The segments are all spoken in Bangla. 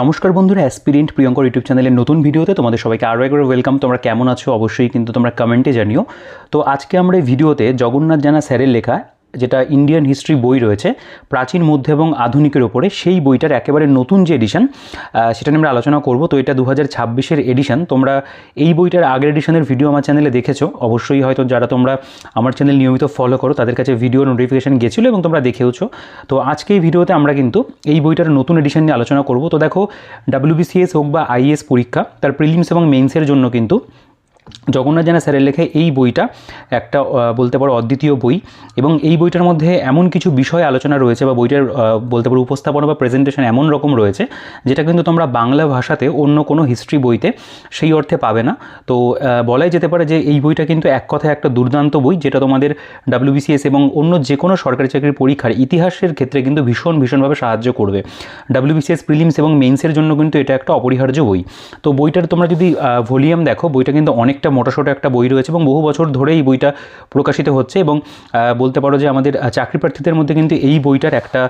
নমস্কার বন্ধুরা, অ্যাসপিরেন্ট প্রিয়ঙ্কর ইউটিউব চ্যানেলের নতুন ভিডিওতে তোমাদের সবাইকে আরও একবার ওয়েলকাম। তোমরা কেমন আছো অবশ্যই কিন্তু তোমরা কমেন্টে জানিও। তো আজকে আমরা এই ভিডিওতে জগন্নাথ জানা স্যারের লেখা যেটা ইন্ডিয়ান হিস্ট্রি বই রয়েছে প্রাচীন মধ্য এবং আধুনিকের ওপরে, সেই বইটার একেবারে নতুন যে এডিশন সেটা নিয়ে আমরা আলোচনা করব। তো এটা 2026-এর এডিশন। তোমরা এই বইটার আগের এডিশনের ভিডিও আমার চ্যানেলে দেখেছো অবশ্যই, হয়তো যারা তোমরা আমার চ্যানেল নিয়মিত ফলো করো তাদের কাছে ভিডিও নোটিফিকেশান গেছিলো এবং তোমরা দেখেওছো। তো আজকে এই ভিডিওতে আমরা কিন্তু এই বইটার নতুন এডিশন নিয়ে আলোচনা করব। তো দেখো, WBCS হোক বা IAS পরীক্ষা, তার প্রিলিমস এবং মেন্সের জন্য কিন্তু জগন্নাথ জানা স্যারের লেখা এই বইটা একটা বলতে পারো অদ্বিতীয় বই। এবং এই বইটার মধ্যে এমন কিছু বিষয় আলোচনা রয়েছে বা বইটার বলতে পারো উপস্থাপনা বা প্রেজেন্টেশন এমন রকম রয়েছে যেটা কিন্তু তোমরা বাংলা ভাষাতে অন্য কোনো হিস্ট্রি বইতে সেই অর্থে পাবে না। তো বলাই যেতে পারে যে এই বইটা কিন্তু এক কথায় একটা দুর্দান্ত বই, যেটা তোমাদের WBCS এবং অন্য যে কোনো সরকারি চাকরির পরীক্ষার ইতিহাসের ক্ষেত্রে কিন্তু ভীষণভাবে সাহায্য করবে। WBCS প্রিলিমস এবং মেন্সের জন্য কিন্তু এটা একটা অপরিহার্য বই। তো বইটার তোমরা যদি ভলিউম দেখো, বইটা কিন্তু অনেকটা মোটাসোটা একটা বই রয়েছে এবং বহু বছর ধরে এই বইটা প্রকাশিত হচ্ছে। এবং বলতে পারো যে আমাদের চাকরি প্রার্থীদের মধ্যে কিন্তু এই বইটার একটা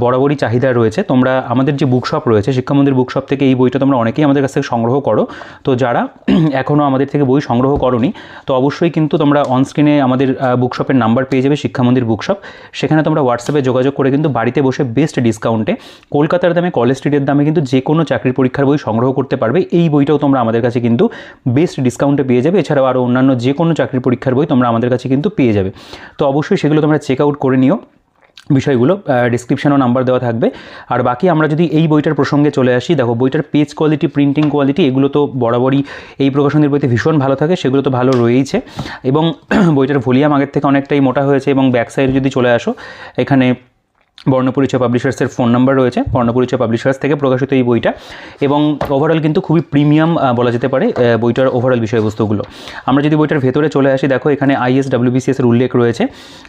বরাবরই চাহিদা রয়েছে। তোমরা আমাদের যে বুকশপ রয়েছে, শিক্ষামন্দির বুকশপ থেকে এই বইটা তোমরা অনেকেই আমাদের কাছ থেকে সংগ্রহ করো। তো যারা এখনও আমাদের থেকে বই সংগ্রহ করোনি, তো অবশ্যই কিন্তু তোমরা অনস্ক্রিনে আমাদের বুকশপের নাম্বার পেয়ে যাবে, শিক্ষামন্দির বুকশপ। সেখানে তোমরা হোয়াটসঅ্যাপে যোগাযোগ করে কিন্তু বাড়িতে বসে বেস্ট ডিসকাউন্টে কলকাতার দামে, কলেজ স্ট্রিটের দামে কিন্তু যে কোনো চাকরির পরীক্ষার বই সংগ্রহ করতে পারবে। এই বইটাও তোমরা আমাদের কাছে কিন্তু বেস্ট ডিসকাউন্টে পেয়ে যাবে। এছাড়াও আরও অন্যান্য যে কোনো চাকরির পরীক্ষার বই তোমরা আমাদের কাছে কিন্তু পেয়ে যাবে। তো অবশ্যই সেগুলো তোমরা চেক আউট করে নিও। বিষয়গুলো ডিসক্রিপশানেও নাম্বার দেওয়া থাকবে। আর বাকি আমরা যদি এই বইটার প্রসঙ্গে চলে আসি, দেখো বইটার পেজ কোয়ালিটি, প্রিন্টিং কোয়ালিটি এগুলো তো বরাবরই এই প্রকাশনীর বইতে ভীষণ ভালো থাকে, সেগুলো তো ভালো রয়েইছে। এবং বইটার ভলিউম আগের থেকে অনেকটাই মোটা হয়েছে। এবং ব্যাক সাইডে যদি চলে আসো, এখানে বর্ণপরিচয় পাবলিশার্সের ফোন নাম্বার রয়েছে। বর্ণপরিচয় পাবলিশার্স থেকে প্রকাশিত এই বইটা, এবং ওভারঅল কিন্তু খুবই প্রিমিয়াম বলা যেতে পারে বইটার ওভারঅল বিষয়বস্তুগুলো। আমরা যদি বইটার ভেতরে চলে আসি, দেখো এখানে IAS WBCS এর উল্লেখ রয়েছে,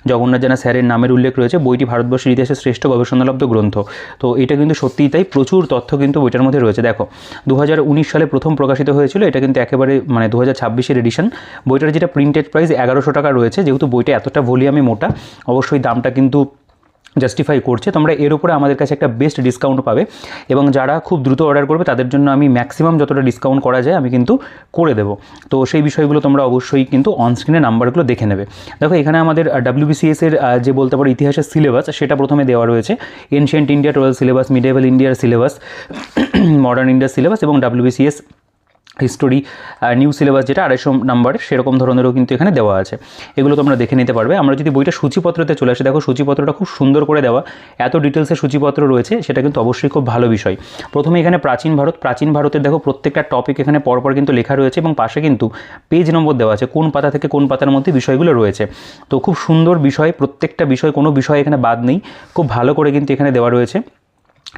জগন্নাথ জানা স্যারের নামের উল্লেখ রয়েছে। বইটি ভারতবর্ষের ইতিহাসের শ্রেষ্ঠ গবেষণালব্ধ গ্রন্থ। তো এটা কিন্তু সত্যিই তাই, প্রচুর তথ্য কিন্তু বইটার মধ্যে রয়েছে। দেখো 2019 সালে প্রথম প্রকাশিত হয়েছিল, এটা কিন্তু একেবারে 2026-এর এডিশন। বইটার যেটা প্রিন্টেড প্রাইস 1100 টাকা রয়েছে। যেহেতু বইটা এতটা ভলিউমে মোটা, অবশ্যই দামটা কিন্তু জাস্টিফাই করছে। তোমরা এর উপরে আমাদের কাছে একটা বেস্ট ডিসকাউন্ট পাবে। এবং যারা খুব দ্রুত অর্ডার করবে তাদের জন্য আমি ম্যাক্সিমাম যতটা ডিসকাউন্ট করা যায় আমি কিন্তু করে দেবো। তো সেই বিষয়গুলো তোমরা অবশ্যই কিন্তু অনস্ক্রিনে নাম্বারগুলো দেখে নেবে। দেখো এখানে আমাদের WBCS এর যে বলতে পারো ইতিহাসের সিলেবাস, সেটা প্রথমে দেওয়া রয়েছে। এনশিয়েন্ট ইন্ডিয়া টোটাল সিলেবাস, মিডিয়েভাল ইন্ডিয়ার সিলেবাস, মডার্ন ইন্ডিয়ার সিলেবাস এবং WBCS হিস্টোরি নিউ সিলেবাস যেটা 250 নাম্বারের, সেরকম ধরনেরও কিন্তু এখানে দেওয়া আছে। এগুলো তোমরা দেখে নিতে পারবে। আমরা যদি বইটা সূচিপত্রতে চলে আসি, দেখো সূচিপত্রটা খুব সুন্দর করে দেওয়া, এত ডিটেলসের সূচিপত্র রয়েছে, সেটা কিন্তু অবশ্যই খুব ভালো বিষয়। প্রথমে এখানে প্রাচীন ভারতের দেখো প্রত্যেকটা টপিক এখানে পরপর কিন্তু লেখা রয়েছে এবং পাশে কিন্তু পেজ নম্বর দেওয়া আছে, কোন পাতা থেকে কোন পাতার মধ্যে বিষয়গুলো রয়েছে। তো খুব সুন্দর বিষয়, প্রত্যেকটা বিষয়, কোনো বিষয় এখানে বাদ নেই, খুব ভালো করে কিন্তু এখানে দেওয়া রয়েছে।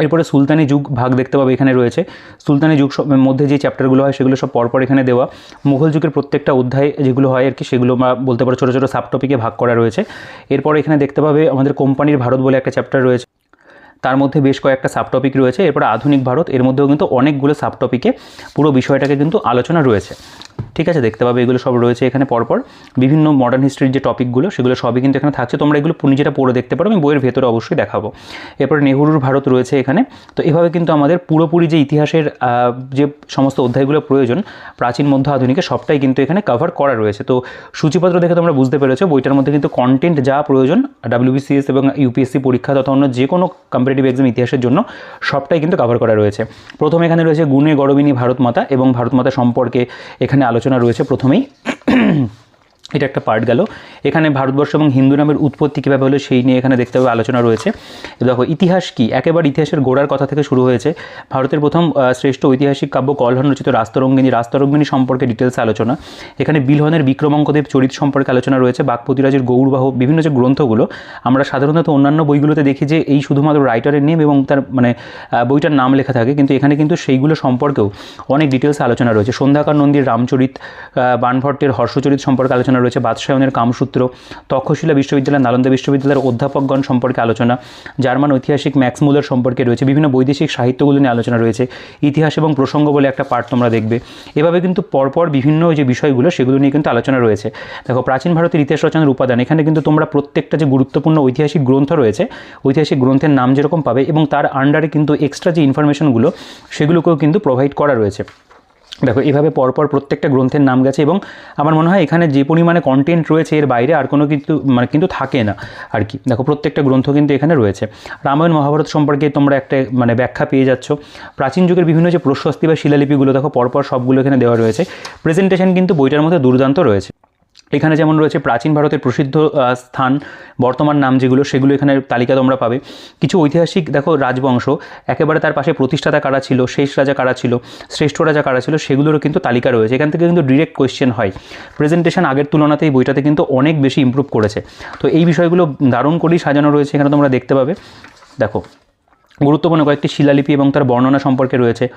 এরপরে সুলতানি যুগ ভাগ দেখতে পাবে এখানে রয়েছে। সুলতানি যুগ মধ্যে যে চ্যাপ্টারগুলো হয় সেগুলো সব পরপর এখানে দেওয়া। মুঘল যুগের প্রত্যেকটা অধ্যায় যেগুলো হয় আর কি, সেগুলো বলতে পারো ছোটো ছোটো সাব টপিকে ভাগ করা রয়েছে। এরপরে এখানে দেখতে পাবে আমাদের কোম্পানির ভারত বলে একটা চ্যাপ্টার রয়েছে, তার মধ্যে বেশ কয়েকটা সাব টপিক রয়েছে। এরপরে আধুনিক ভারত, এর মধ্যেও কিন্তু অনেকগুলো সাব টপিকে পুরো বিষয়টাকে কিন্তু আলোচনা রয়েছে। ঠিক আছে, দেখতে পাবে এগুলো সব রয়েছে এখানে পরপর। বিভিন্ন মডার্ন হিস্ট্রির যে টপিকগুলো সেগুলো সবই কিন্তু এখানে থাকছে। তোমরা এগুলো নিজেরা পড়ে দেখতে পারো, আমি বইয়ের ভেতরে অবশ্যই দেখাবো। এরপরে নেহরুর ভারত রয়েছে এখানে। তো এভাবে কিন্তু আমাদের পুরোপুরি যে ইতিহাসের যে সমস্ত অধ্যায়গুলো প্রয়োজন প্রাচীন মধ্য আধুনিকে, সবটাই কিন্তু এখানে কভার করা রয়েছে। তো সূচিপত্র দেখে তোমরা বুঝতে পেরেছো বইটার মধ্যে কিন্তু কন্টেন্ট যা প্রয়োজন WBCS এবং UPSC পরীক্ষা তথা অন্য যে কোনো কম্পিটিটিভ এক্সাম ইতিহাসের জন্য সবটাই কিন্তু কভার করা রয়েছে। প্রথমে এখানে রয়েছে গুণে গৌরবিনী ভারত মাতা, এবং ভারত মাতা সম্পর্কে এখানে আলোচনা রয়েছে প্রথমেই। এটা একটা পার্ট গেল। এখানে ভারতবর্ষ এবং হিন্দু নামের উৎপত্তি কীভাবে হলো সেই নিয়ে এখানে দেখতে পাবে আলোচনা রয়েছে। দেখো ইতিহাস কি, একেবারে ইতিহাসের গোড়ার কথা থেকে শুরু হয়েছে। ভারতের প্রথম শ্রেষ্ঠ ঐতিহাসিক কাব্য কলহন রচিত রাস্তরঙ্গিনী সম্পর্কে ডিটেলস আলোচনা। এখানে বিলহনের বিক্রমাঙ্কদেব চরিত সম্পর্কে আলোচনা রয়েছে। বাকপতিরাজের গৌরবাহ, বিভিন্ন যে গ্রন্থগুলো আমরা সাধারণত অন্যান্য বইগুলোতে দেখি যে এই শুধুমাত্র রাইটারের নেম এবং তার বইটার নাম লেখা থাকে, কিন্তু এখানে কিন্তু সেইগুলো সম্পর্কেও অনেক ডিটেলস আলোচনা রয়েছে। সন্ধ্যাকর নন্দীর রামচরিত, বানভট্টের হর্ষচরিত সম্পর্কে আলোচনা আলোচনা রয়েছে, বাদশায়নের কামসূত্র, তক্ষশিলা বিশ্ববিদ্যালয়, নালন্দা বিশ্ববিদ্যালয়ের অধ্যাপকগণ সম্পর্কে আলোচনা, জার্মান ঐতিহাসিক ম্যাক্স মুলার সম্পর্কে রয়েছে, বিভিন্ন বৈদেশিক সাহিত্যগুলো নিয়ে আলোচনা রয়েছে, ইতিহাস এবং প্রসঙ্গ বলে একটা পার্ট তোমরা দেখবে। এভাবে কিন্তু পরপর বিভিন্ন যে বিষয়গুলো সেগুলো নিয়ে কিন্তু আলোচনা রয়েছে। দেখো প্রাচীন ভারতের ইতিহাস রচনার উপাদান, এখানে কিন্তু তোমরা প্রত্যেকটা যে গুরুত্বপূর্ণ ঐতিহাসিক গ্রন্থ রয়েছে, ঐতিহাসিক গ্রন্থের নাম যেরকম পাবে এবং তার আন্ডারে কিন্তু এক্সট্রা যে ইনফরমেশনগুলো সেগুলোকেও কিন্তু প্রোভাইড করা রয়েছে। দেখো এইভাবে পরপর প্রত্যেকটা গ্রন্থের নাম গেছে এবং আমার মনে হয় এখানে যে পরিমাণে কন্টেন্ট রয়েছে এর বাইরে আর কোনো কিন্তু থাকে না আর কি। দেখো প্রত্যেকটা গ্রন্থ কিন্তু এখানে রয়েছে। রামায়ণ মহাভারত সম্পর্কে তোমরা একটা ব্যাখ্যা পেয়ে যাচ্ছ। প্রাচীন যুগের বিভিন্ন যে প্রশস্তি বা শিলালিপিগুলো দেখো পরপর সবগুলো এখানে দেওয়া রয়েছে। প্রেজেন্টেশন কিন্তু বইটার মধ্যে দুর্দান্ত রয়েছে। এখানে যেমন রয়েছে প্রাচীন ভারতের প্রসিদ্ধ স্থান, বর্তমান নাম যেগুলো সেগুলো এখানে তালিকা তোমরা পাবে। কিছু ঐতিহাসিক দেখো রাজবংশ, একেবারে তার পাশে প্রতিষ্ঠাতা কারা ছিল, শেষ রাজা কারা ছিল, শ্রেষ্ঠ রাজা কারা ছিল, সেগুলোরও কিন্তু তালিকা রয়েছে। এখান থেকে কিন্তু ডিরেক্ট কোয়েশ্চেন হয়। প্রেজেন্টেশন আগের তুলনাতে এই বইটাতে কিন্তু অনেক বেশি ইমপ্রুভ করেছে। তো এই বিষয়গুলো দারুণ করেই সাজানো রয়েছে, এখানে তোমরা দেখতে পাবে। দেখো গুরুত্বপূর্ণ কয়েকটি শিলালিপি এবং তার বর্ণনা সম্পর্কে রয়েছে,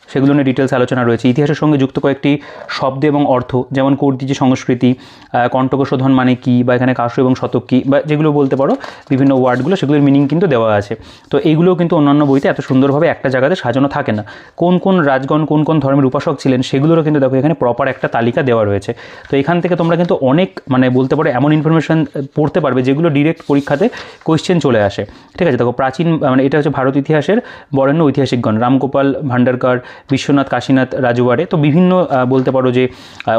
সেগুলো নিয়ে ডিটেলস আলোচনা রয়েছে। ইতিহাসের সঙ্গে যুক্ত কয়েকটি শব্দ এবং অর্থ, যেমন কর্দিজি সংস্কৃতি, কণ্টকশোধন মানে কী, বা এখানে কাশ্য এবং শতক কী, বা যেগুলো বলতে পারো বিভিন্ন ওয়ার্ডগুলো, সেগুলোর মিনিং কিন্তু দেওয়া আছে। তো এইগুলোও কিন্তু অন্যান্য বইতে এত সুন্দরভাবে একটা জায়গাতে সাজানো থাকে না। কোন কোন রাজগণ কোন কোন ধর্মের উপাসক ছিলেন সেগুলোরও কিন্তু দেখো এখানে প্রপার একটা তালিকা দেওয়া রয়েছে। তো এখান থেকে তোমরা কিন্তু অনেক বলতে পারো এমন ইনফরমেশন পড়তে পারবে যেগুলো ডিরেক্ট পরীক্ষাতে কোয়েশ্চেন চলে আসে। ঠিক আছে, দেখো প্রাচীন এটা হচ্ছে ভারত ইতিহাসের বরেণ্য ঐতিহাসিকগণ, রামগোপাল ভান্ডারকর, বিশ্বনাথ কাশীনাথ রাজওয়াড়ে, তো বিভিন্ন বলতে পারো যে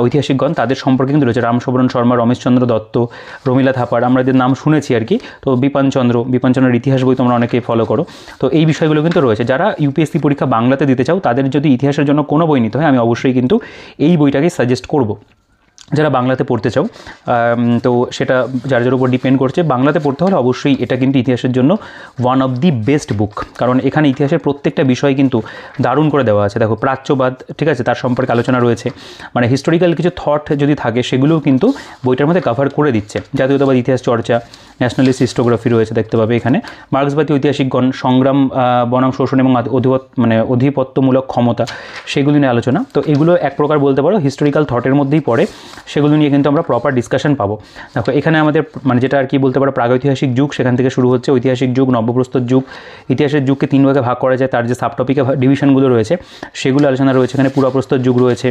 ঐতিহাসিকগণ তাদের সম্পর্কে কিন্তু রয়েছে। রামশবরণ শর্মা, রমেশচন্দ্র দত্ত, রমিলা থাপার, আমরা এদের নাম শুনেছি আর কি। তো বিপানচন্দ্রের ইতিহাস বই তোমরা অনেকেই ফলো করো। তো এই বিষয়গুলো কিন্তু রয়েছে। যারা ইউপিএসসি পরীক্ষা বাংলাতে দিতে চাও তাদের যদি ইতিহাসের জন্য কোনো বই নিতে হয় আমি অবশ্যই কিন্তু এই বইটাকে সাজেস্ট করব। যারা বাংলাতে পড়তে চাও তো সেটা যার যার উপর ডিপেন্ড করছে। বাংলাতে পড়তে হলে অবশ্যই এটা কিন্তু ইতিহাসের জন্য ওয়ান অফ দি বেস্ট বুক, কারণ এখানে ইতিহাসের প্রত্যেকটা বিষয় কিন্তু দারুণ করে দেওয়া আছে। দেখো প্রাচ্যবাদ, ঠিক আছে, তার সম্পর্কে আলোচনা রয়েছে, হিস্টোরিক্যাল কিছু থট যদি থাকে সেগুলোও কিন্তু বইটার মধ্যে কভার করে দিচ্ছে। জাতীয়তাবাদ ইতিহাস চর্চা, ন্যাশনালিস্ট হিস্টোগ্রাফি রয়েছে দেখতে পাবে এখানে। মার্ক্সবাদী ঐতিহাসিকগণ, সংগ্রাম বনাম শোষণ এবং অধিপত্যমূলক ক্ষমতা, সেগুলি নিয়ে আলোচনা। তো এগুলো এক প্রকার বলতে পারো হিস্টোরিক্যাল থটের মধ্যেই পড়ে, সেগুলো নিয়ে কিন্তু আমরা প্রপার ডিসকাশন পাবো। দেখো এখানে আমাদের যেটা আর কি বলতে পারো প্রাগৈতিহাসিক যুগ, সেখান থেকে শুরু হচ্ছে ঐতিহাসিক যুগ, নব্যপ্রস্তর যুগ। ইতিহাসের যুগকে 3 ভাগে ভাগ করা যায়, তার যে সাবটপিকে ডিভিশনগুলো রয়েছে সেগুলো আলোচনা রয়েছে। এখানে পুরাপ্রস্তর যুগ রয়েছে,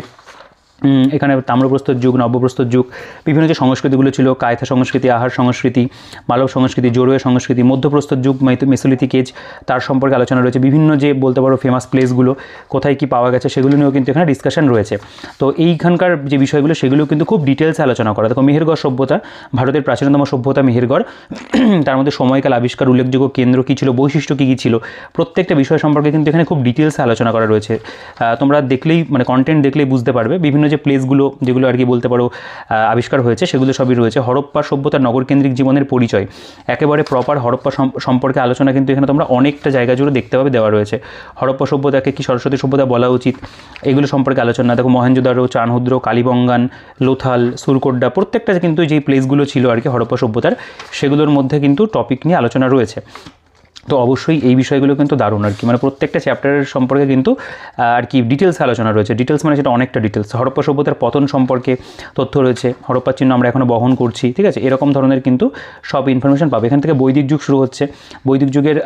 এখানে তাম্রপ্রস্তর যুগ, নব্যপ্রস্তর যুগ, বিভিন্ন যে সংস্কৃতিগুলো ছিল, কায়থা সংস্কৃতি, আহার সংস্কৃতি, মালব সংস্কৃতি, জোরোয়া সংস্কৃতি, মধ্যপ্রস্তর যুগ, মেসোলিথিক এজ, তার সম্পর্কে আলোচনা রয়েছে। বিভিন্ন যে বলতে পারো ফেমাস প্লেসগুলো কোথায় কী পাওয়া গেছে সেগুলো নিয়েও কিন্তু এখানে ডিসকাশন রয়েছে। তো এইখানকার যে বিষয়গুলো সেগুলো কিন্তু খুব ডিটেলসে আলোচনা করা। দেখো মেহেরগড় সভ্যতা, ভারতের প্রাচীনতম সভ্যতা মেহেরগড়, তার মধ্যে সময়কাল, আবিষ্কার, উল্লেখযোগ্য কেন্দ্র কী ছিল, বৈশিষ্ট্য কী কী ছিল, প্রত্যেকটা বিষয় সম্পর্কে কিন্তু এখানে খুব ডিটেলসে আলোচনা করা রয়েছে। তোমরা দেখলেই কন্টেন্ট দেখলেই বুঝতে পারবে। বিভিন্ন যে প্লেসগুলো যেগুলো আর কি বলতে পারো আবিষ্কার হয়েছে সেগুলো সবই রয়েছে। হরপ্পা সভ্যতার নগরকেন্দ্রিক জীবনের পরিচয়, একেবারে প্রপার হরপ্পা সম্পর্কে আলোচনা কিন্তু এখানে তোমরা অনেকটা জায়গা জুড়ে দেখতে পাবে দেওয়া রয়েছে। হরপ্পা সভ্যতাকে কি সরস্বতী সভ্যতা বলা উচিত, এগুলো সম্পর্কে আলোচনা। দেখো মহেঞ্জোদারো, চানহুদ্র, কালীবঙ্গান, লোথাল, সুরকোড্ডা, প্রত্যেকটা কিন্তু যেই প্লেসগুলো ছিল আর কি হরপ্পা সভ্যতার, সেগুলোর মধ্যে কিন্তু টপিক নিয়ে আলোচনা রয়েছে। তো অবশ্যই এই বিষয়গুলো কিন্তু দারুণ আর কি, প্রত্যেকটা চ্যাপ্টারের সম্পর্কে কিন্তু আর কি ডিটেলস আলোচনা রয়েছে। ডিটেলস সেটা অনেকটা ডিটেলস। হরপ্পা সভ্যতার পতন সম্পর্কে তথ্য রয়েছে, হরপ্পার চিহ্ন আমরা এখনও বহন করছি, ঠিক আছে, এরকম ধরনের কিন্তু সব ইনফরমেশন পাবে। এখান থেকে বৈদিক যুগ শুরু হচ্ছে, বৈদিক যুগের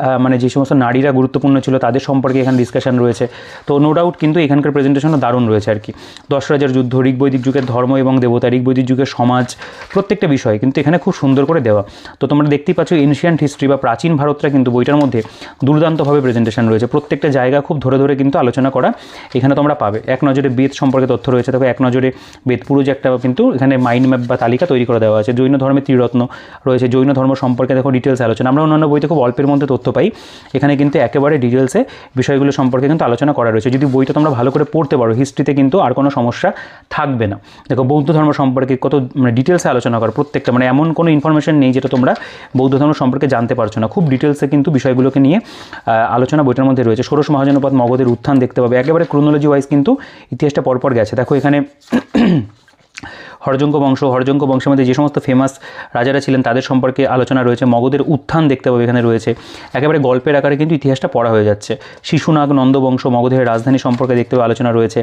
যে সমস্ত নারীরা গুরুত্বপূর্ণ ছিল তাদের সম্পর্কে এখানে ডিসকাশন রয়েছে। তো নো ডাউট কিন্তু এখানকার প্রেজেন্টেশনও দারুণ রয়েছে আর কি। 10 রাজার যুদ্ধ, ঋগ বৈদিক যুগের ধর্ম এবং দেবতা, ঋগ বৈদিক যুগের সমাজ, প্রত্যেকটা বিষয় কিন্তু এখানে খুব সুন্দর করে দেওয়া। তো তোমরা দেখতেই পাচ্ছ এনশিয়ান্ট হিস্ট্রি বা প্রাচীন ভারতটা কিন্তু বইটার মধ্যে দুর্দান্তভাবে প্রেজেন্টেশন রয়েছে। প্রত্যেকটা জায়গা খুব ধরে ধরে কিন্তু আলোচনা করা এখানে তোমরা পাবে। এক নজরে বেদ সম্পর্কে তথ্য রয়েছে। তবে এক নজরে বেদ পুরো যে একটা কিন্তু এখানে মাইন্ড ম্যাপ বা তালিকা তৈরি করে দেওয়া আছে। জৈন ধর্মের ত্রিরত্ন রয়েছে, জৈন ধর্ম সম্পর্কে দেখো ডিটেলস আলোচনা। আমরা অন্যান্য বইতে খুব অল্পের মধ্যে তথ্য পাই, এখানে কিন্তু একেবারে ডিটেলসে বিষয়গুলো সম্পর্কে কিন্তু আলোচনা করা রয়েছে। যদি বইটা তোমরা ভালো করে পড়তে পারো হিস্ট্রিতে কিন্তু আর কোনো সমস্যা থাকবে না। দেখো বৌদ্ধ ধর্ম সম্পর্কে কত ডিটেলসে আলোচনা করা, প্রত্যেকটা এমন কোনো ইনফরমেশন নেই যেটা তোমরা বৌদ্ধ ধর্ম সম্পর্কে জানতে পারছো না। খুব ডিটেলসে কিন্তু বিষয়গুলোকে নিয়ে আলোচনা বইটার মধ্যে রয়েছে। ষোড়শ মহাজনপদ, মগধের উত্থান দেখতে পাবে, একেবারে ক্রোনোলজি ওয়াইজ কিন্তু ইতিহাসটা পরপর গেছে। দেখো এখানে হরজঙ্গ বংশের মধ্যে যে সমস্ত ফেমাস রাজারা ছিলেন তাদের সম্পর্কে আলোচনা রয়েছে। মগধের উত্থান দেখতে পাবে এখানে রয়েছে, একেবারে গল্পের আকারে কিন্তু ইতিহাসটা পড়া হয়ে যাচ্ছে। শিশুনাগ নন্দবংশ মগধের রাজধানী সম্পর্কে দেখতে পাবে আলোচনা রয়েছে।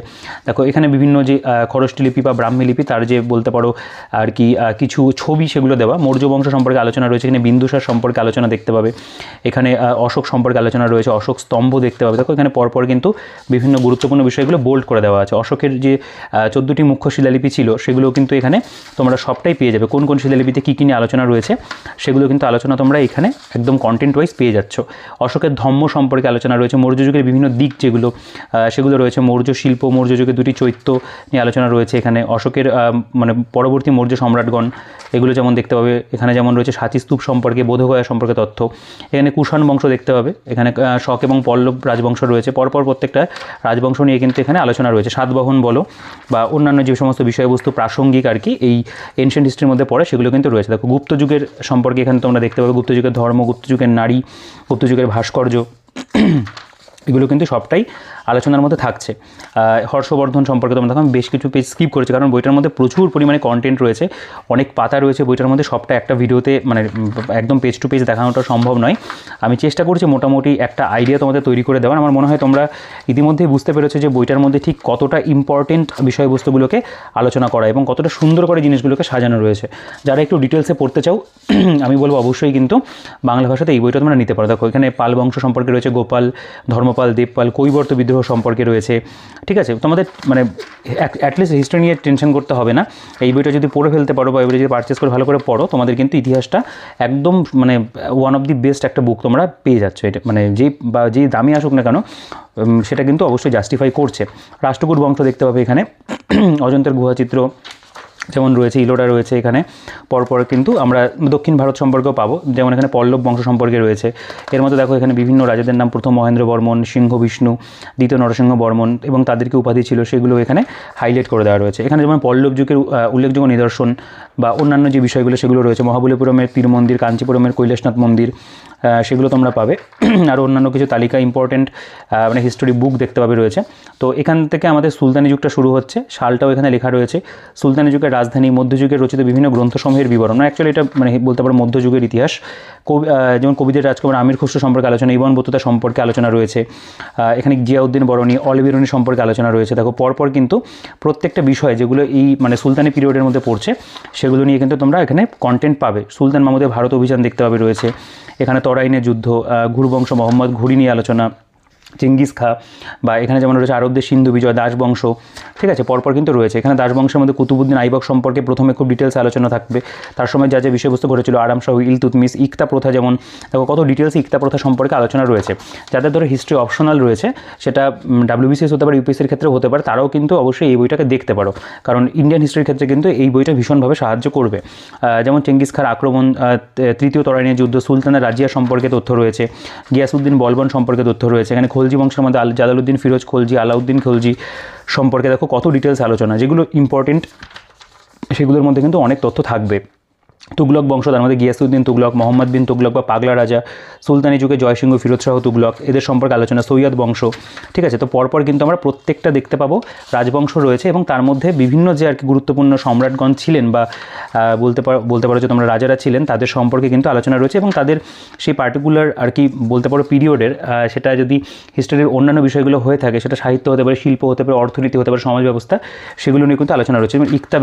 দেখো এখানে বিভিন্ন যে খরষ্টি লিপি বা ব্রাহ্মী লিপি তার যে বলতে পারো আর কি কিছু ছবি সেগুলো দেওয়া। মৌর্য বংশ সম্পর্কে আলোচনা রয়েছে, এখানে বিন্দুসার সম্পর্কে আলোচনা দেখতে পাবে, এখানে অশোক সম্পর্কে আলোচনা রয়েছে, অশোক স্তম্ভ দেখতে পাবে। দেখো এখানে পরপর কিন্তু বিভিন্ন গুরুত্বপূর্ণ বিষয়গুলো বোল্ড করে দেওয়া আছে। অশোকের যে 14টি মুখ্য শিলালিপি ছিল সেগুলো কিন্তু এখানে তোমরা সবটাই পেয়ে যাবে। কোন কোন শিলালিপিতে কী কী নিয়ে আলোচনা রয়েছে সেগুলো কিন্তু আলোচনা তোমরা এখানে একদম কন্টেন্ট ওয়াইজ পেয়ে যাচ্ছ। অশোকের ধম্ম সম্পর্কে আলোচনা রয়েছে, মৌর্য যুগের বিভিন্ন দিক যেগুলো সেগুলো রয়েছে, মৌর্য শিল্প, মৌর্য যুগের 2টি চৈত্য নিয়ে আলোচনা রয়েছে। এখানে অশোকের মানে পরবর্তী মৌর্য সম্রাটগণ এগুলো যেমন দেখতে পাবে। এখানে যেমন রয়েছে সাঁচিস্তূপ সম্পর্কে, বোধগয়া সম্পর্কে তথ্য। এখানে কুষাণ বংশ দেখতে পাবে, এখানে শক এবং পল্লব রাজবংশ রয়েছে। পরপর প্রত্যেকটা রাজবংশ নিয়ে কিন্তু এখানে আলোচনা রয়েছে। সাতবাহন বলো বা অন্যান্য যে সমস্ত বিষয়বস্তু প্রাসঙ্গিক আর কি এই এনশিয়েন্ট হিস্ট্রির মধ্যে পড়ে সেগুলো কিন্তু রয়েছে। দেখো গুপ্ত যুগের সম্পর্কে এখানে তোমরা দেখতে পাবে, গুপ্ত যুগের ধর্ম, গুপ্ত যুগের নারী, গুপ্ত যুগের ভাস্কর্য এগুলো কিন্তু সবটাই আলোচনার মধ্যে থাকছে। হর্ষবর্ধন সম্পর্কে তোমরা দেখো আমি বেশ কিছু পেজ স্কিপ করেছি, কারণ বইটার মধ্যে প্রচুর পরিমাণে কন্টেন্ট রয়েছে, অনেক পাতা রয়েছে বইটার মধ্যে, সবটা একটা ভিডিওতে মানে একদম পেজ টু পেজ দেখানোটা সম্ভব নয়। আমি চেষ্টা করছি মোটামুটি একটা আইডিয়া তোমাদের তৈরি করে দেওয়ার। আমার মনে হয় তোমরা ইতিমধ্যেই বুঝতে পেরেছো যে বইটার মধ্যে ঠিক কতটা ইম্পর্টেন্ট বিষয়বস্তুগুলোকে আলোচনা করা এবং কতটা সুন্দর করে জিনিসগুলোকে সাজানো রয়েছে। যারা একটু ডিটেলসে পড়তে চাও আমি বলবো অবশ্যই কিন্তু বাংলা ভাষাতে এই বইটা তোমরা নিতে পারো। দেখো এখানে পাল বংশ সম্পর্কে রয়েছে, গোপাল, ধর্মপাল, দেবপাল, কৈবর্ত বিদ্রোহ সম্পর্কে রয়েছে। ঠিক আছে, তোমাদের মানে অ্যাটলিস্ট হিস্ট্রি নিয়ে টেনশন করতে হবে না। এই বইটা যদি পড়ে ফেলতে পারো বা এবারে যদি পারচেস করে ভালো করে পড়ো, তোমাদের কিন্তু ইতিহাসটা একদম মানে ওয়ান অফ দি বেস্ট একটা বুক তোমরা পেয়ে যাচ্ছ। এটা মানে যেই দামি আসুক না কেন সেটা কিন্তু অবশ্যই জাস্টিফাই করছে। রাষ্ট্রকূট বংশ দেখতে পাবে এখানে, অজন্তের গুহাচিত্র যেমন রয়েছে, ইলোরা রয়েছে। এখানে পরপর কিন্তু আমরা দক্ষিণ ভারত সম্পর্কেও পাবো, যেমন এখানে পল্লব বংশ সম্পর্কে রয়েছে। এর মধ্যে দেখো এখানে বিভিন্ন রাজাদের নাম, প্রথম মহেন্দ্র বর্মন, সিংহ বিষ্ণু, দ্বিতীয় নরসিংহ বর্মন এবং তাদেরকে উপাধি ছিল সেগুলো এখানে হাইলাইট করে দেওয়া রয়েছে। এখানে যেমন পল্লব যুগের উল্লেখযোগ্য নিদর্শন বা অন্যান্য যে বিষয়গুলো সেগুলো রয়েছে। মহাবলীপুরমের তীর মন্দির, কাঞ্চিপুরমের কৈলাসনাথ মন্দির সেগুলো তোমরা পাবে। আরও অন্যান্য কিছু তালিকা ইম্পর্টেন্ট মানে হিস্টোরি বুক দেখতে পাবে রয়েছে। তো এখান থেকে আমাদের সুলতানি যুগটা শুরু হচ্ছে, সালটাও এখানে লেখা রয়েছে। সুলতানি যুগের রাজধানী, মধ্যযুগের রচিত বিভিন্ন গ্রন্থসমূহের বিবরণ, মানে অ্যাকচুয়ালি এটা মানে বলতে পারো মধ্যযুগের ইতিহাস। যেমন কবিদের রাজকুমার আমির খুসরো সম্পর্কে আলোচনা, ইবন বতুতা সম্পর্কে আলোচনা রয়েছে। এখানে জিয়াউদ্দিন বরণী, অলবিরণী সম্পর্কে আলোচনা রয়েছে। দেখো পরপর কিন্তু প্রত্যেকটা বিষয় যেগুলো এই মানে সুলতানি পিরিয়ডের মধ্যে পড়ছে সেগুলো নিয়ে কিন্তু তোমরা এখানে কন্টেন্ট পাবে। সুলতান মাহমুদের ভারত অভিযান দেখতে পাবে রয়েছে। এখানে তরাইনের যুদ্ধ, ঘুরবংশ মোহাম্মদ ঘুরি নিয়ে আলোচনা, চেঙ্গিস খা বা এখানে যেমন রয়েছে আরবদের সিন্ধু বিজয়, দাসবংশ। ঠিক আছে, পরপর কিন্তু রয়েছে। এখানে দাসবংশের মধ্যে কুতুবুদ্দিন আইবক সম্পর্কে প্রথমে খুব ডিটেলস আলোচনা থাকবে, তার সময় যা যা বিষয়বস্তু ঘটেছিল, আরাম শাহ, ইলতুৎমিশ, ইকতা প্রথা, যেমন দেখো কত ডিটেলস ইকতা প্রথা সম্পর্কে আলোচনা রয়েছে। যাদের ধরো হিস্ট্রি অপশনাল রয়েছে, সেটা WBCS হতে পারে, ইউপিএসসির ক্ষেত্রে হতে পারে, তারাও কিন্তু অবশ্যই এই বইটাকে দেখতে পারো, কারণ ইন্ডিয়ান হিস্ট্রির ক্ষেত্রে কিন্তু এই বইটা ভীষণভাবে সাহায্য করবে। যেমন চেঙ্গিস খার আক্রমণ, তৃতীয় তরাইনের যুদ্ধ, সুলতানের রাজিয়া সম্পর্কে তথ্য রয়েছে, গিয়াসউদ্দিন বলবন সম্পর্কে তথ্য রয়েছে। এখানে খলজি বংশের মধ্যে জালালউদ্দিন ফিরোজ খলজি, আলাউদ্দিন খলজি সম্পর্কে দেখো কত ডিটেলস আলোচনা, যেগুলো ইম্পর্টেন্ট সেগুলোর মধ্যে কিন্তু অনেক তথ্য থাকবে। তুগলক বংশ, তার মধ্যে গিয়াসউদ্দিন তুগলক, মোহাম্মদ বিন তুগলক বা পাগলা রাজা, সুলতানি যুগে জয়সিংহ, ফিরোজ শাহ তুগলক, এদের সম্পর্কে আলোচনা, সৈয়দ বংশ। ঠিক আছে, তো পরপর কিন্তু আমরা প্রত্যেকটা দেখতে পাবো রাজবংশ রয়েছে এবং তার মধ্যে বিভিন্ন যে আর কি গুরুত্বপূর্ণ সম্রাটগণ ছিলেন বা বলতে পারো যে তোমরা রাজারা ছিলেন তাদের সম্পর্কে কিন্তু আলোচনা রয়েছে এবং তাদের সেই পার্টিকুলার আর কি বলতে পারো পিরিয়ডের, সেটা যদি হিস্টোরির অন্যান্য বিষয়গুলো হয়ে থাকে, সেটা সাহিত্য হতে পারে, শিল্প হতে পারে, অর্থনীতি হতে পারে, সমাজ ব্যবস্থা, সেগুলো নিয়ে কিন্তু আলোচনা রয়েছে। এবং ইকতা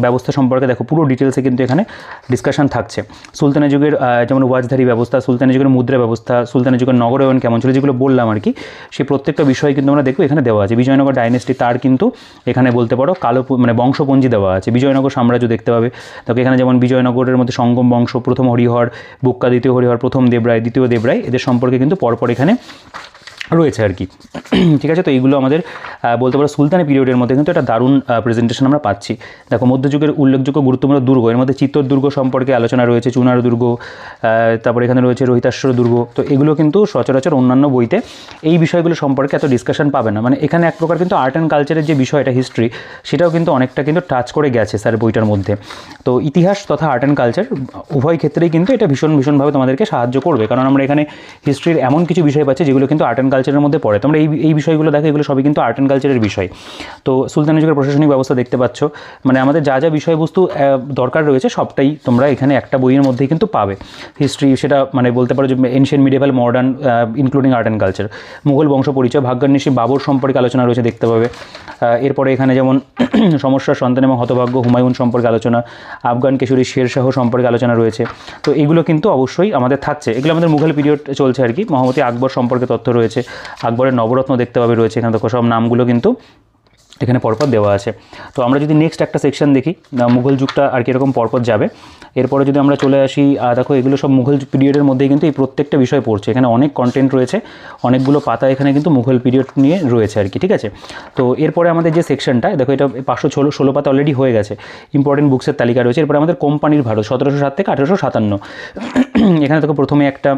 ব্যবস্থা সম্পর্কে দেখো পুরো ডিটেলসে কিন্তু এখানে ডিসকাশন থাকছে। সুলতানি যুগের যেমন ওয়াজধারী ব্যবস্থা, সুলতানি যুগের মুদ্রা ব্যবস্থা, সুলতানি যুগের নগরায়ন কেমন ছিল, যেগুলো বললাম আর কি, সেই প্রত্যেকটা বিষয় কিন্তু আমরা দেখবো এখানে দেওয়া আছে। বিজয়নগর ডাইনেস্টি, তার কিন্তু এখানে বলতে পারো মানে বংশপঞ্জি দেওয়া আছে। বিজয়নগর সাম্রাজ্য দেখতে পাবে, তবে এখানে যেমন বিজয়নগরের মধ্যে সঙ্গম বংশ, প্রথম হরিহর, বুক্কা, দ্বিতীয় হরিহর, প্রথম দেবরায়, দ্বিতীয় দেবরায়, এদের সম্পর্কে কিন্তু পরপর এখানে রয়েছে আর কি। ঠিক আছে, তো এইগুলো আমাদের বলতে পারো সুলতানি পিরিয়ডের মধ্যে কিন্তু একটা দারুণ প্রেজেন্টেশন আমরা পাচ্ছি। দেখো মধ্যযুগের উল্লেখযোগ্য গুরুত্বপূর্ণ দুর্গ, এর মধ্যে চিত্তর দুর্গ সম্পর্কে আলোচনা রয়েছে, চুনার দুর্গ, তারপরে এখানে রয়েছে রোহিতাশ্বর দুর্গ। তো এগুলো কিন্তু সচরাচর অন্যান্য বইতে এই বিষয়গুলো সম্পর্কে এত ডিসকাশন পাবে না। মানে এখানে এক প্রকার কিন্তু আর্ট অ্যান্ড কালচারের যে বিষয়টা হিস্ট্রি, সেটাও কিন্তু অনেকটা কিন্তু টাচ করে গেছে স্যার বইটার মধ্যে। তো ইতিহাস তথা আর্ট অ্যান্ড কালচার উভয় ক্ষেত্রেই কিন্তু এটা ভীষণভাবে তোমাদেরকে সাহায্য করবে, কারণ আমরা এখানে হিস্ট্রির এমন কিছু বিষয় পাচ্ছি যেগুলো কিন্তু আর্ট অ্যান্ড কালচারের মধ্যে পড়ে। তোমরা এই বিষয়গুলো দেখো, এগুলো সবই কিন্তু আর্ট অ্যান্ড কালচারের বিষয়। তো সুলতানি যুগের প্রশাসনিক ব্যবস্থা দেখতে পাচ্ছ, মানে আমাদের যা যা বিষয়বস্তু দরকার রয়েছে সবটাই তোমরা এখানে একটা বইয়ের মধ্যেই কিন্তু পাবে। হিস্ট্রি, সেটা মানে বলতে পারো যে ancient, medieval, modern, including art and culture. Mughal বংশ পরিচয়, ভাগ্যান্বেষী বাবর সম্পর্কে আলোচনা রয়েছে, দেখতে পাবে। এরপরে এখানে যেমন সমস্যার সন্তান এবং হতভাগ্য হুমায়ুন সম্পর্কে আলোচনা, আফগান কেশরী শেরশাহ সম্পর্কে আলোচনা রয়েছে। তো এগুলো কিন্তু অবশ্যই আমাদের থাকছে। এগুলো আমাদের মুঘল পিরিয়ড চলছে আর কি। মহামতি আকবর সম্পর্কে তথ্য রয়েছে, আকবরের নবরত্ন দেখতে পাবে রয়েছে এখানে। দেখো সব নামগুলো কিন্তু এখানে পরপর দেওয়া আছে। তো আমরা যদি নেক্সট একটা সেকশন দেখি, মুঘল যুগটা আর কীরকম পরপর যাবে। এরপরে যদি আমরা চলে আসি, দেখো এগুলো সব মুঘল পিরিয়ডের মধ্যেই কিন্তু এই প্রত্যেকটা বিষয় পড়ছে। এখানে অনেক কন্টেন্ট রয়েছে, অনেকগুলো পাতা এখানে কিন্তু মুঘল পিরিয়ড নিয়ে রয়েছে আর কি, ঠিক আছে। তো এরপরে আমাদের যে সেকশনটা দেখো, এটা 516 পাতা অলরেডি হয়ে গেছে। ইম্পর্টেন্ট বুকসের তালিকা রয়েছে। এরপরে আমাদের কোম্পানির ভারত 1707 থেকে 1857। এখানে দেখো প্রথমে একটা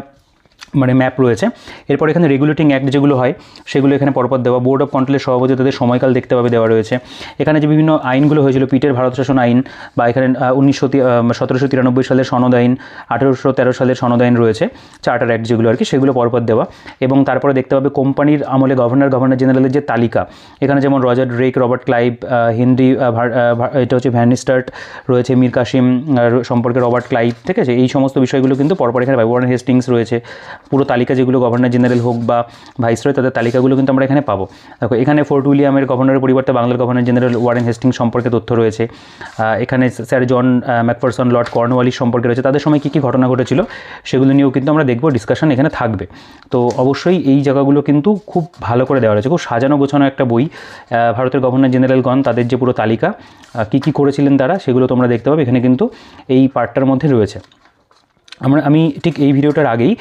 মানে ম্যাপ রয়েছে। এরপর এখানে রেগুলেটিং অ্যাক্ট যেগুলো হয় সেগুলো এখানে পরপর দেওয়া। বোর্ড অফ কন্ট্রোলের সভাপতি তাদের সময়কাল দেখতে পাবে দেওয়া রয়েছে। এখানে যে বিভিন্ন আইনগুলো হয়েছিল, পিটের ভারত শাসন আইন, বা এখানে 1793 সালের সনদ আইন, 1813 সালের সনদ আইন রয়েছে, চার্টার অ্যাক্ট যেগুলো আর কি, সেগুলো পরপর দেওয়া। এবং তারপরে দেখতে পাবে কোম্পানির আমলে গভর্নর জেনারেলের যে তালিকা, এখানে যেমন Roger Drake, Robert Clive, Henry, এটা হচ্ছে ভ্যানিস্টার্ট রয়েছে, মীর কাসিম সম্পর্কে রবার্ট ক্লাইভ, ঠিক আছে। এই সমস্ত বিষয়গুলো কিন্তু পরপর এখানে পাবে। ওয়ারেন হেস্টিংস রয়েছে, পুরো তালিকা যেগুলো গভর্নর জেনারেল হোক বা ভাইসরয় তাদের তালিকাগুলো কিন্তু আমরা এখানে পাবো। দেখো এখানে ফোর্ট উইলিয়ামের গভর্নরের পরিবর্তে বাংলার গভর্নর জেনারেল ওয়ারেন হেস্টিংস সম্পর্কে তথ্য রয়েছে। এখানে স্যার জন ম্যাকফারসন, লর্ড কর্নওয়ালিস সম্পর্কে রয়েছে, তাদের সময় কী কী ঘটনা ঘটেছিল সেগুলো নিয়েও কিন্তু আমরা দেখব, ডিসকাশন এখানে থাকবে। তো অবশ্যই এই জায়গাগুলো কিন্তু খুব ভালো করে দেওয়া রয়েছে, খুব সাজানো গোছানো একটা বই। ভারতের গভর্নর জেনারেলগণ তাদের যে পুরো তালিকা কী কী করেছিলেন তারা, সেগুলো তোমরা দেখতে পাবে এখানে কিন্তু এই পার্টটার মধ্যে রয়েছে। আমি ঠিক এই ভিডিওটার আগেই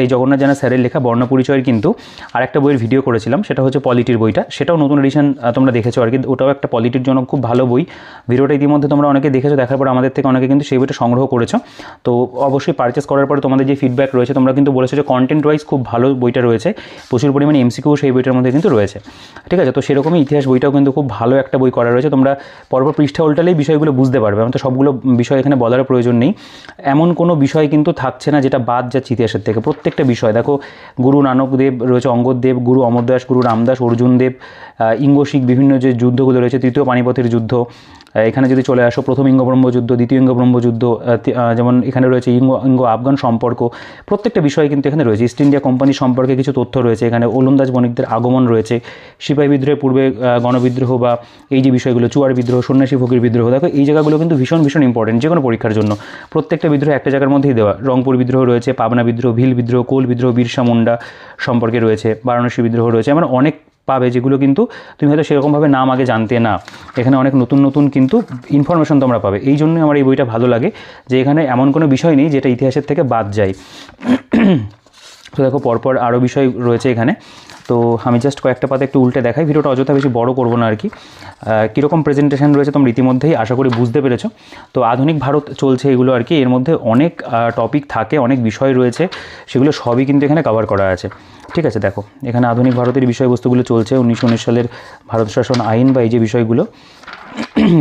এই জগন্নাথ জানা স্যারের লেখা বর্ণপরিচয়ের কিন্তু আরেকটা বইয়ের ভিডিও করেছিলাম, সেটা হচ্ছে পলিটির বইটা। সেটাও নতুন এডিশন তোমরা দেখেছো আর কি, ওটাও একটা পলিটির জন্য খুব ভালো বই। ভিডিওটা ইতিমধ্যে তোমরা অনেকে দেখেছো, দেখার পর আমাদের থেকে অনেকে কিন্তু সেই বইটা সংগ্রহ করেছো। তো অবশ্যই পারচেস করার পরে তোমাদের যে ফিডব্যাক রয়েছে, তোমরা কিন্তু বলেছো যে কন্টেন্ট ওয়াইজ খুব ভালো বইটা রয়েছে, প্রচুর পরিমাণে এমসিকিউ সেই বইটার মধ্যে কিন্তু রয়েছে, ঠিক আছে। তো সেরকমই ইতিহাস বইটাও কিন্তু খুব ভালো একটা বই করা রয়েছে। তোমরা পরপর পৃষ্ঠা উল্টালেই বিষয়গুলো বুঝতে পারবে। আমার তো সবগুলো বিষয় এখানে বলার প্রয়োজন নেই। এমন কোনো বিষয় কিন্তু থাকছে না যেটা বাদ যাচ্ছে ইতিহাসের থেকে। প্রত্যেকটা বিষয় দেখো, গুরু নানক দেব রয়েছে, অঙ্গদ দেব, গুরু অমর দাস, গুরু রামদাস, অর্জুন দেব, ইঙ্গশিক বিভিন্ন যে যুদ্ধগুলো রয়েছে, তৃতীয় পানিপথের যুদ্ধ, এখানে যদি চলে আসো প্রথম ইঙ্গ ব্রহ্মযুদ্ধ, দ্বিতীয় ইঙ্গ ব্রহ্মযুদ্ধ, যেমন এখানে রয়েছে ইঙ্গ আফগান সম্পর্ক, প্রত্যেকটা বিষয় কিন্তু এখানে রয়েছে। ইস্ট ইন্ডিয়া কোম্পানি সম্পর্কে কিছু তথ্য রয়েছে এখানে, ওলন্দাজ বণিকদের আগমন রয়েছে, সিপাহী বিদ্রোহের পূর্বে গণবিদ্রোহ বা এই যে বিষয়গুলো, চুয়ার বিদ্রোহ, সন্ন্যাসী ফকির বিদ্রোহ, দেখো এই জায়গাগুলো কিন্তু ভীষণ ভীষণ ইম্পর্টেন্ট যে কোনো পরীক্ষার জন্য। প্রত্যেকটা বিদ্রোহ একটা জায়গার মধ্যেই দেওয়া। রংপুর বিদ্রোহ রয়েছে, পাবনা বিদ্রোহ, ভিল বিদ্রোহ, কোল বিদ্রোহ, বিরসা মুন্ডা সম্পর্কে রয়েছে, বারাণসী বিদ্রোহ রয়েছে, মানে অনেক পাবে যেগুলো কিন্তু তুমি হয়তো সেরকমভাবে নাম আগে জানতে না। এখানে অনেক নতুন নতুন কিন্তু ইনফরমেশন তোমরা পাবে। এই জন্যই আমার এই বইটা ভালো লাগে, যে এখানে এমন কোনো বিষয় নেই যেটা ইতিহাসের থেকে বাদ যায়। তো দেখো পরপর আরও বিষয় রয়েছে এখানে। তো আমি জাস্ট কয়েকটা পাতা একটু উল্টে দেখাই, ভিডিওটা অযথা বেশি বড় করবো না আর কি। কীরকম প্রেজেন্টেশন রয়েছে তোমরা ইতিমধ্যেই আশা করি বুঝতে পেরেছো। তো আধুনিক ভারত চলছে এগুলো আর কি, এর মধ্যে অনেক টপিক থাকে, অনেক বিষয় রয়েছে, সেগুলো সবই কিন্তু এখানে কভার করা আছে, ঠিক আছে। দেখো এখানে আধুনিক ভারতের বিষয়বস্তুগুলো চলছে, 1919 সালের ভারত শাসন আইন বা এই যে বিষয়গুলো,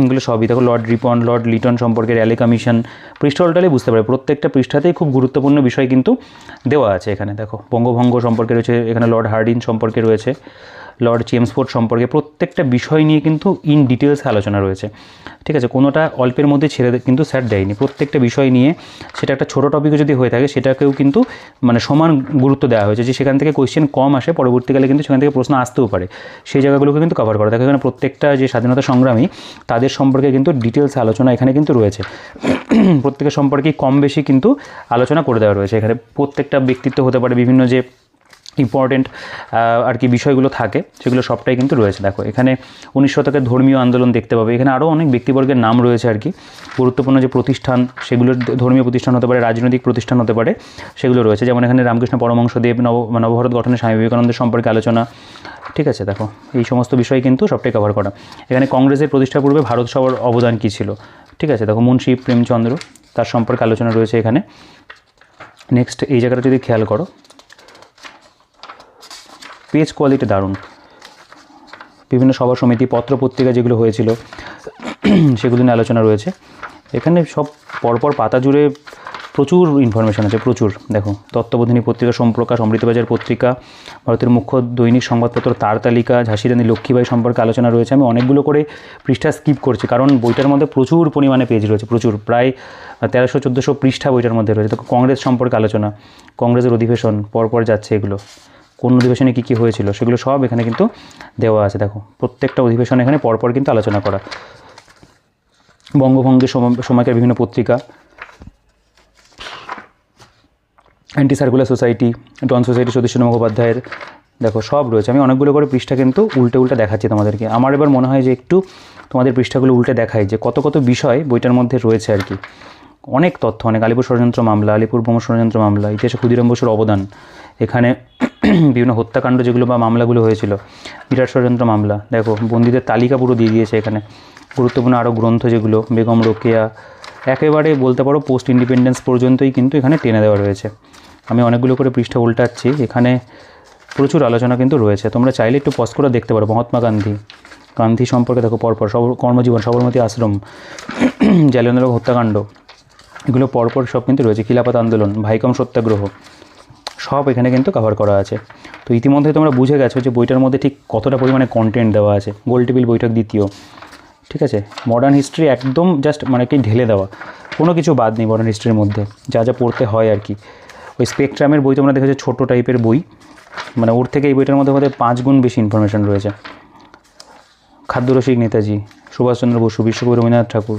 এগুলো সবই দেখো। লর্ড রিপন, লর্ড লিটন সম্পর্কে র্যালি কমিশন, পৃষ্ঠা উল্টালে বুঝতে পারে প্রত্যেকটা পৃষ্ঠাতেই খুব গুরুত্বপূর্ণ বিষয় কিন্তু দেওয়া আছে এখানে। দেখো বঙ্গভঙ্গ সম্পর্কে রয়েছে এখানে, লর্ড হার্ডিন সম্পর্কে রয়েছে, লর্ড চেমসফোর্ড সম্পর্কে, প্রত্যেকটা বিষয় নিয়ে কিন্তু ইন ডিটেলস আলোচনা রয়েছে, ঠিক আছে। কোনোটা অল্পের মধ্যে ছেড়ে কিন্তু স্যার দেয়নি, প্রত্যেকটা বিষয় নিয়ে। সেটা একটা ছোটো টপিকও যদি হয়ে থাকে সেটাকেও কিন্তু মানে সমান গুরুত্ব দেওয়া হয়েছে, যে সেখান থেকে কোয়েশ্চেন কম আসে, পরবর্তীকালে কিন্তু সেখান থেকে প্রশ্ন আসতেও পারে, সেই জায়গাগুলোকে কিন্তু কভার করা। দেখো এখানে প্রত্যেকটা যে স্বাধীনতা সংগ্রামী তাদের সম্পর্কে কিন্তু ডিটেলস আলোচনা এখানে কিন্তু রয়েছে। প্রত্যেকের সম্পর্কে কম বেশি কিন্তু আলোচনা করে দেওয়া রয়েছে এখানে। প্রত্যেকটা ব্যক্তিত্ব হতে পারে, বিভিন্ন যে ইম্পর্টেন্ট আর কি বিষয়গুলো থাকে সেগুলো সবটাই কিন্তু রয়েছে। দেখো এখানে 19 শতকের ধর্মীয় আন্দোলন দেখতে পাবে, এখানে আরও অনেক ব্যক্তিবর্গের নাম রয়েছে আর কি। গুরুত্বপূর্ণ যে প্রতিষ্ঠান, সেগুলোর ধর্মীয় প্রতিষ্ঠান হতে পারে, রাজনৈতিক প্রতিষ্ঠান হতে পারে, সেগুলো রয়েছে। যেমন এখানে রামকৃষ্ণ পরমহংসদেব, নবভারত গঠনে স্বামী বিবেকানন্দের সম্পর্কে আলোচনা, ঠিক আছে। দেখো এই সমস্ত বিষয় কিন্তু সবটাই কভার করা। এখানে কংগ্রেসের প্রতিষ্ঠা পূর্বে ভারত সভার অবদান কী ছিল, ঠিক আছে। দেখো মুন্সি প্রেমচন্দ্র, তার সম্পর্কে আলোচনা রয়েছে এখানে। নেক্সট এই জায়গাটা যদি খেয়াল করো, পেজ কোয়ালিটি দারুণ। বিভিন্ন সভা সমিতি, পত্র পত্রিকা যেগুলো হয়েছিল সেগুলো নিয়ে আলোচনা রয়েছে এখানে। সব পরপর পাতা জুড়ে প্রচুর ইনফরমেশান আছে, প্রচুর। দেখো, তত্ত্ববোধিনী পত্রিকা, সোমপ্রকাশ, অমৃতবাজার পত্রিকা, ভারতের মুখ্য দৈনিক সংবাদপত্র তার তালিকা, ঝাঁসি রানী লক্ষ্মীবাঈ সম্পর্কে আলোচনা রয়েছে। আমি অনেকগুলো করে পৃষ্ঠা স্কিপ করছি, কারণ বইটার মধ্যে প্রচুর পরিমাণে পেজ রয়েছে, প্রচুর, প্রায় 1300-1400 পৃষ্ঠা বইটার মধ্যে রয়েছে। তো কংগ্রেস সম্পর্কে আলোচনা, কংগ্রেসের অধিবেশন পরপর যাচ্ছে, এগুলো কোন অধিবেশনে কী কী হয়েছিল সেগুলো সব এখানে কিন্তু দেওয়া আছে। দেখো, প্রত্যেকটা অধিবেশন এখানে পরপর কিন্তু আলোচনা করা। বঙ্গভঙ্গের সময়কার বিভিন্ন পত্রিকা, অ্যান্টি সার্কুলার সোসাইটি, ডন সোসাইটি সতীশচন্দ্র মুখোপাধ্যায়ের, দেখো সব রয়েছে। আমি অনেকগুলো করে পৃষ্ঠা কিন্তু উল্টে উল্টে দেখাচ্ছি তোমাদেরকে। আমার এবার মনে হয় যে একটু তোমাদের পৃষ্ঠাগুলো উল্টে দেখাই যে কত কত বিষয় বইটার মধ্যে রয়েছে আর কি। অনেক তথ্য, অনেক আলিপুর ষড়যন্ত্র মামলা, আলিপুর বোমা ষড়যন্ত্র মামলা, ইতিহাসে ক্ষুদিরাম বসুর অবদান, এখানে বিভিন্ন হত্যাকাণ্ড যেগুলো বা মামলাগুলো হয়েছিল, বিরাট ষড়যন্ত্র মামলা, দেখো বন্দীদের তালিকা পুরো দিয়ে দিয়েছে এখানে। গুরুত্বপূর্ণ আরও গ্রন্থ যেগুলো, বেগম রোকেয়া, একেবারে বলতে পারো পোস্ট ইন্ডিপেন্ডেন্স পর্যন্তই কিন্তু এখানে টেনে দেওয়া রয়েছে। আমি অনেকগুলো করে পৃষ্ঠা উল্টাচ্ছি, এখানে প্রচুর আলোচনা কিন্তু রয়েছে। তোমরা চাইলে একটু পজ করে দেখতে পারো। মহাত্মা গান্ধী সম্পর্কে দেখো পরপর, কর্মজীবন, সবরমতী আশ্রম, জালিয়ানওয়ালাবাগ হত্যাকাণ্ড, এগুলো পরপর সব কিন্তু রয়েছে। খিলাফত আন্দোলন, ভাইকম সত্যাগ্রহ, সব এখানে কিন্তু কভার করা আছে। তো ইতিমধ্যে তোমরা বুঝে গেছো যে বইটার মধ্যে ঠিক কতটা পরিমাণে কন্টেন্ট দেওয়া আছে। গোলটেবিল বৈঠক দ্বিতীয়, ঠিক আছে। মডার্ন হিস্ট্রি একদম জাস্ট মানে কি ঢেলে দেওয়া, কোনো কিছু বাদ নেই মডার্ন হিস্ট্রির মধ্যে, যা যা পড়তে হয় আর কি। ওই স্পেকট্রামের বই তোমরা দেখেছো, ছোটো টাইপের বই, মানে ওর থেকে এই বইটার মধ্যে 5 গুণ বেশি ইনফরমেশান রয়েছে। খাদ্যরসিক নেতাজি, সুভাষচন্দ্র বসু, বিশ্বকবি রবীন্দ্রনাথ ঠাকুর,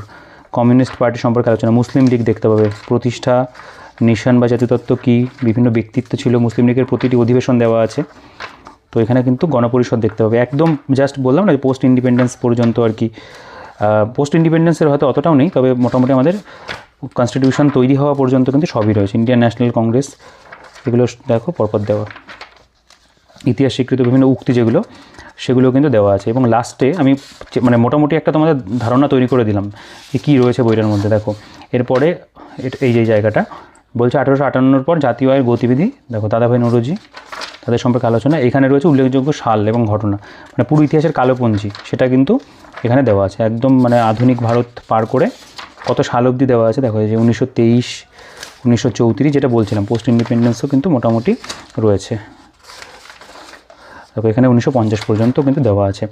কমিউনিস্ট পার্টি সম্পর্কে আলোচনা, মুসলিম লীগ দেখতে পাবে, প্রতিষ্ঠা, নিশান বা জাতিতত্ত্ব কী, বিভিন্ন ব্যক্তিত্ব ছিল মুসলিম লীগের, প্রতিটি অধিবেশন দেওয়া আছে। তো এখানে কিন্তু গণপরিষদ দেখতে পাবে, একদম জাস্ট বললাম না পোস্ট ইন্ডিপেন্ডেন্স পর্যন্ত আর কি। পোস্ট ইন্ডিপেন্ডেন্সের হয়তো অতটাও নেই, তবে মোটামুটি আমাদের কনস্টিটিউশন তৈরি হওয়া পর্যন্ত কিন্তু সবই রয়েছে। ইন্ডিয়ান ন্যাশনাল কংগ্রেস, এগুলো দেখো পরপর দেওয়া। ইতিহাস স্বীকৃত বিভিন্ন উক্তি যেগুলো, সেগুলো কিন্তু দেওয়া আছে। এবং লাস্টে আমি মানে মোটামুটি একটা তোমাদের ধারণা তৈরি করে দিলাম যে কী রয়েছে বইটার মধ্যে। দেখো এরপরে এই যে জায়গাটা বলছে 1858 পর জাতীয় আয়ের গতিবিধি, দেখো দাদাভাই নৌরোজি, তাদের সম্পর্কে আলোচনা। এখানে রয়েছে উল্লেখযোগ্য সাল এবং ঘটনা, মানে পুরো ইতিহাসের কালোপঞ্জি, সেটা কিন্তু এখানে দেওয়া আছে একদম, মানে আধুনিক ভারত পার করে কত সাল অবধি দেওয়া আছে। দেখো যে 1923, 1934, যেটা বলছিলাম পোস্ট ইন্ডিপেন্ডেন্সও কিন্তু মোটামুটি রয়েছে। দেখো এখানে 1950 পর্যন্ত কিন্তু দেওয়া আছে।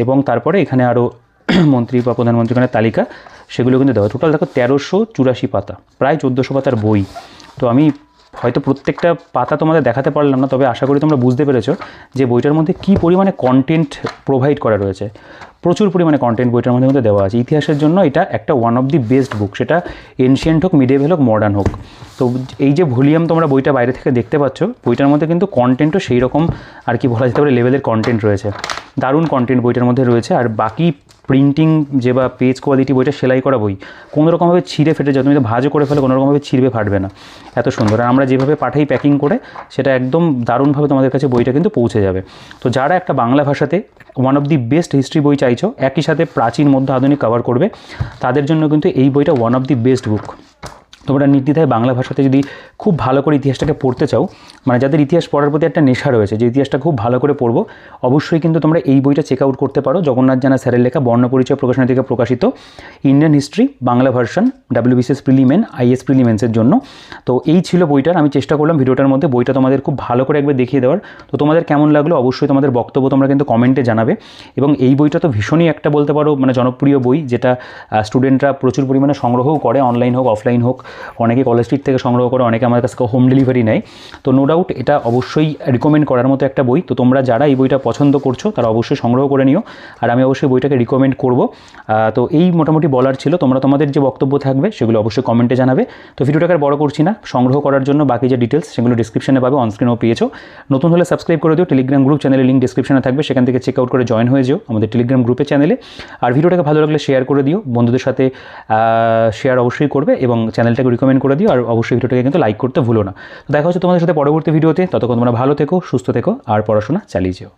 এবং তারপরে এখানে আরও মন্ত্রী বা প্রধানমন্ত্রীগণের তালিকা, সেগুলো কিন্তু দেওয়া। টোটাল দেখো 1384 পাতা, প্রায় 1400 পাতার বই। তো আমি হয়তো প্রত্যেকটা পাতা তোমাদের দেখাতে পারলাম না, তবে আশা করি তোমরা বুঝতে পেরেছো যে বইটার মধ্যে কী পরিমাণে কন্টেন্ট প্রোভাইড করা রয়েছে। প্রচুর পরিমাণে কন্টেন্ট বইটার মধ্যে দেওয়া আছে। ইতিহাসের জন্য এটা একটা ওয়ান অফ দি বেস্ট বুক, সেটা এনশিয়েন্ট হোক, মিডিয়েভেল হোক, মডার্ন হোক। তো এই যে ভলিউম তোমরা বইটা বাইরে থেকে দেখতে পাচ্ছ, বইটার মধ্যে কিন্তু কন্টেন্টও সেই রকম আর কি বলা যেতে পারে লেভেলের কন্টেন্ট রয়েছে। দারুণ কন্টেন্ট বইটার মধ্যে রয়েছে। আর বাকি প্রিন্টিং যে বা পেজ কোয়ালিটি, বইটা সেলাই করা বই, কোনোরকমভাবে ছিঁড়ে ফেটে যাবে, তুমি যদি ভাঁজও করে ফেলে কোনোরকমভাবে ছিঁড়বে ফাটবে না, এত সুন্দর। আর আমরা যেভাবে পাঠাই প্যাকিং করে, সেটা একদম দারুণভাবে তোমাদের কাছে বইটা কিন্তু পৌঁছে যাবে। তো যারা একটা বাংলা ভাষাতে one of the best history বই চাইছো, একই সাথে প্রাচীন, মধ্য, আধুনিক কভার করবে, তাদের জন্য কিন্তু এই বইটা ওয়ান অফ দি বেস্ট বুক। তোমরা নির্দ্বিধায় বাংলা ভাষাতে যদি খুব ভালো করে ইতিহাসটাকে পড়তে চাও, মানে যাদের ইতিহাস পড়ার প্রতি একটা নেশা রয়েছে, যে ইতিহাসটা খুব ভালো করে পড়বো, অবশ্যই কিন্তু তোমরা এই বইটা চেক আউট করতে পারো। জগন্নাথ জানা স্যারের লেখা, বর্ণপরিচয় প্রকাশনী থেকে প্রকাশিত, Indian history Bangla version, WBCS প্রিলিমেন, IAS প্রিলিমেন্সের জন্য। তো এই ছিল বইটার, আমি চেষ্টা করলাম ভিডিওটার মধ্যে বইটা তোমাদের খুব ভালো করে একবার দেখিয়ে দেওয়ার। তো তোমাদের কেমন লাগলো অবশ্যই তোমাদের বক্তব্য তোমরা কিন্তু কমেন্টে জানাবে। এবং এই বইটা তো ভীষণই একটা বলতে পারো মানে জনপ্রিয় বই, যেটা স্টুডেন্টরা প্রচুর পরিমাণে সংগ্রহও করে, অনলাইন হোক অফলাইন হোক, অনেকে কলেজ স্ট্রিট থেকে সংগ্রহ করে, অনেকে আমার কাছে হোম ডেলিভারি নেয়। তো নো ডাউট এটা অবশ্যই রিকমেন্ড করার মতো একটা বই। তো তোমরা যারা এই বইটা পছন্দ করছো, তারা অবশ্যই সংগ্রহ করে নিও। আর আমি অবশ্যই বইটাকে রিকমেন্ড করব। তো এই মোটামুটি বলার ছিল। তোমরা তোমাদের যে বক্তব্য থাকবে সেগুলো অবশ্যই কমেন্টে জানাবে। তো ভিডিওটাকে আর বড় করছি না, সংগ্রহ করার জন্য বাকি যে ডিটেলস সেগুলো ডিসক্রিপশনে পাবে, অনস্ক্রিনেও পেয়েছো। নতুন হলে সাবস্ক্রাইব করে দিও। টেলিগ্রাম গ্রুপ চ্যানেলের লিঙ্ক ডিসক্রিপশনে থাকবে, সেখান থেকে চেক আউট করে জয়েন হয়ে যেও আমাদের টেলিগ্রাম গ্রুপের চ্যানেলে। আর ভিডিওটাকে ভালো লাগলে শেয়ার করে দিও, বন্ধুদের সাথে শেয়ার অবশ্যই করবে, এবং চ্যানেলটাকে রিকমেন্ড করে দিও। আর অবশ্যই ভিডিওটাকে কিন্তু লাইক করতে ভুলো না। তো দেখা হচ্ছে তোমাদের সাথে পরবর্তী ভিডিওতে। ততক্ষণ তোমরা ভালো থেকো, সুস্থ থেকো, আর পড়াশোনা চালিয়ে যেও।